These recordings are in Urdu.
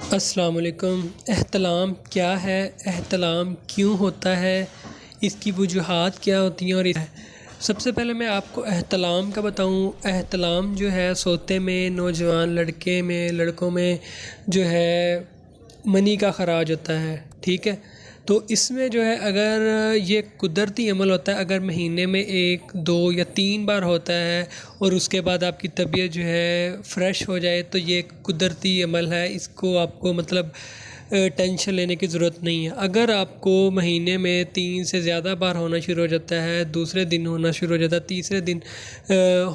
السلام علیکم۔ احتلام کیا ہے؟ احتلام کیوں ہوتا ہے؟ اس کی وجوہات کیا ہوتی ہیں؟ اور سب سے پہلے میں آپ کو احتلام کا بتاؤں۔ احتلام جو ہے سوتے میں نوجوان لڑکوں میں جو ہے منی کا خراج ہوتا ہے، ٹھیک ہے۔ تو اس میں جو ہے اگر یہ قدرتی عمل ہوتا ہے، اگر مہینے میں 1 2 یا 3 بار ہوتا ہے اور اس کے بعد آپ کی طبیعت جو ہے فریش ہو جائے تو یہ قدرتی عمل ہے، اس کو آپ کو ٹینشن لینے کی ضرورت نہیں ہے۔ اگر آپ کو مہینے میں 3 سے زیادہ بار ہونا شروع ہو جاتا ہے، دوسرے دن ہونا شروع ہو جاتا ہے، تیسرے دن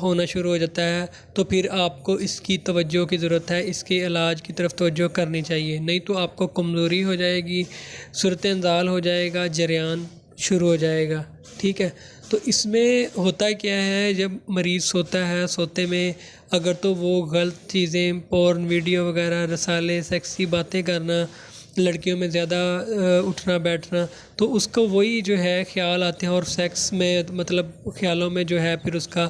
ہونا شروع ہو جاتا ہے، تو پھر آپ کو اس کی توجہ کی ضرورت ہے، اس کے علاج کی طرف توجہ کرنی چاہیے، نہیں تو آپ کو کمزوری ہو جائے گی، صورت انزال ہو جائے گا، جریان شروع ہو جائے گا، ٹھیک ہے۔ تو اس میں ہوتا کیا ہے، جب مریض سوتا ہے، سوتے میں اگر تو وہ غلط چیزیں، پورن ویڈیو وغیرہ، رسالے، سیکسی باتیں کرنا، لڑکیوں میں زیادہ اٹھنا بیٹھنا، تو اس کو وہی جو ہے خیال آتے ہیں اور سیکس میں خیالوں میں جو ہے پھر اس کا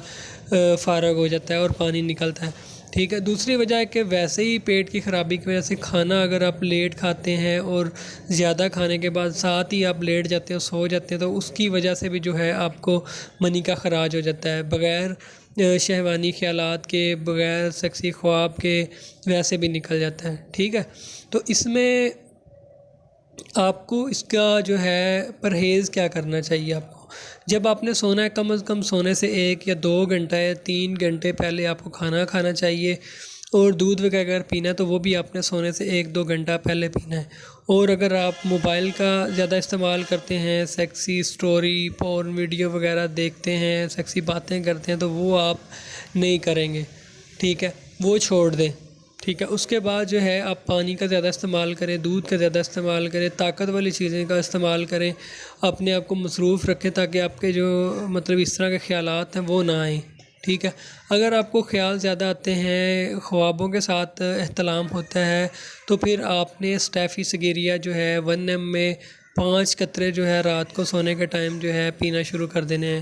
فارغ ہو جاتا ہے اور پانی نکلتا ہے، ٹھیک ہے۔ دوسری وجہ ہے کہ ویسے ہی پیٹ کی خرابی کی وجہ سے کھانا اگر آپ لیٹ کھاتے ہیں اور زیادہ کھانے کے بعد ساتھ ہی آپ لیٹ جاتے ہیں، سو جاتے ہیں، تو اس کی وجہ سے بھی جو ہے آپ کو منی کا خراج ہو جاتا ہے، بغیر شہوانی خیالات کے، بغیر سیکسی خواب کے ویسے بھی نکل جاتا ہے، ٹھیک ہے۔ تو اس میں آپ کو اس کا جو ہے پرہیز کیا کرنا چاہیے آپ کو، جب آپ نے سونا ہے کم از کم سونے سے 1 یا 2 گھنٹے 3 گھنٹے پہلے آپ کو کھانا کھانا چاہیے، اور دودھ وغیرہ اگر پینا ہے تو وہ بھی آپ نے سونے سے 1 2 گھنٹہ پہلے پینا ہے۔ اور اگر آپ موبائل کا زیادہ استعمال کرتے ہیں، سیکسی سٹوری، پورن ویڈیو وغیرہ دیکھتے ہیں، سیکسی باتیں کرتے ہیں، تو وہ آپ نہیں کریں گے، ٹھیک ہے، وہ چھوڑ دیں، ٹھیک ہے۔ اس کے بعد جو ہے آپ پانی کا زیادہ استعمال کریں، دودھ کا زیادہ استعمال کریں، طاقت والی چیزیں کا استعمال کریں، اپنے آپ کو مصروف رکھیں تاکہ آپ کے جو اس طرح کے خیالات ہیں وہ نہ آئیں، ٹھیک ہے۔ اگر آپ کو خیال زیادہ آتے ہیں، خوابوں کے ساتھ احتلام ہوتا ہے، تو پھر آپ نے اسٹیفی سگیریا جو ہے 1 ml میں 5 قطرے جو ہے رات کو سونے کے ٹائم جو ہے پینا شروع کر دینے ہیں۔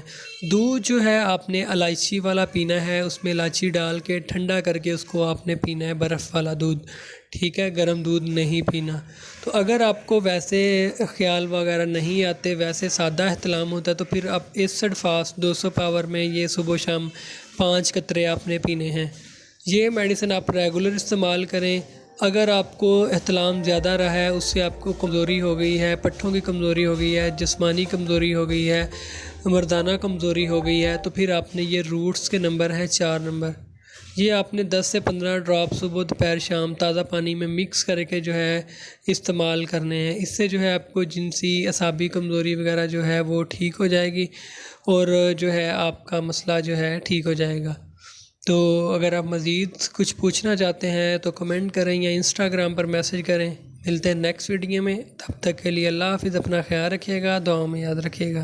دودھ جو ہے آپ نے الائچی والا پینا ہے، اس میں الائچی ڈال کے ٹھنڈا کر کے اس کو آپ نے پینا ہے، برف والا دودھ، ٹھیک ہے، گرم دودھ نہیں پینا۔ تو اگر آپ کو ویسے خیال وغیرہ نہیں آتے، ویسے سادہ احتلام ہوتا ہے، تو پھر آپ ایسڈ فاسٹ 200 پاور میں یہ صبح و شام 5 قطرے آپ نے پینے ہیں۔ یہ میڈیسن آپ ریگولر استعمال کریں۔ اگر آپ کو احتلام زیادہ رہا ہے، اس سے آپ کو کمزوری ہو گئی ہے، پٹھوں کی کمزوری ہو گئی ہے، جسمانی کمزوری ہو گئی ہے، مردانہ کمزوری ہو گئی ہے، تو پھر آپ نے یہ روٹس کے نمبر ہیں 4 نمبر، یہ آپ نے 10 سے 15 ڈراپ صبح دوپہر شام تازہ پانی میں مکس کر کے جو ہے استعمال کرنے ہیں۔ اس سے جو ہے آپ کو جنسی اعصابی کمزوری وغیرہ جو ہے وہ ٹھیک ہو جائے گی، اور جو ہے آپ کا مسئلہ جو ہے ٹھیک ہو جائے گا۔ تو اگر آپ مزید کچھ پوچھنا چاہتے ہیں تو کمنٹ کریں یا انسٹاگرام پر میسج کریں۔ ملتے ہیں نیکسٹ ویڈیو میں، تب تک کے لیے اللہ حافظ، اپنا خیال رکھیے گا، دعاؤں میں یاد رکھیے گا۔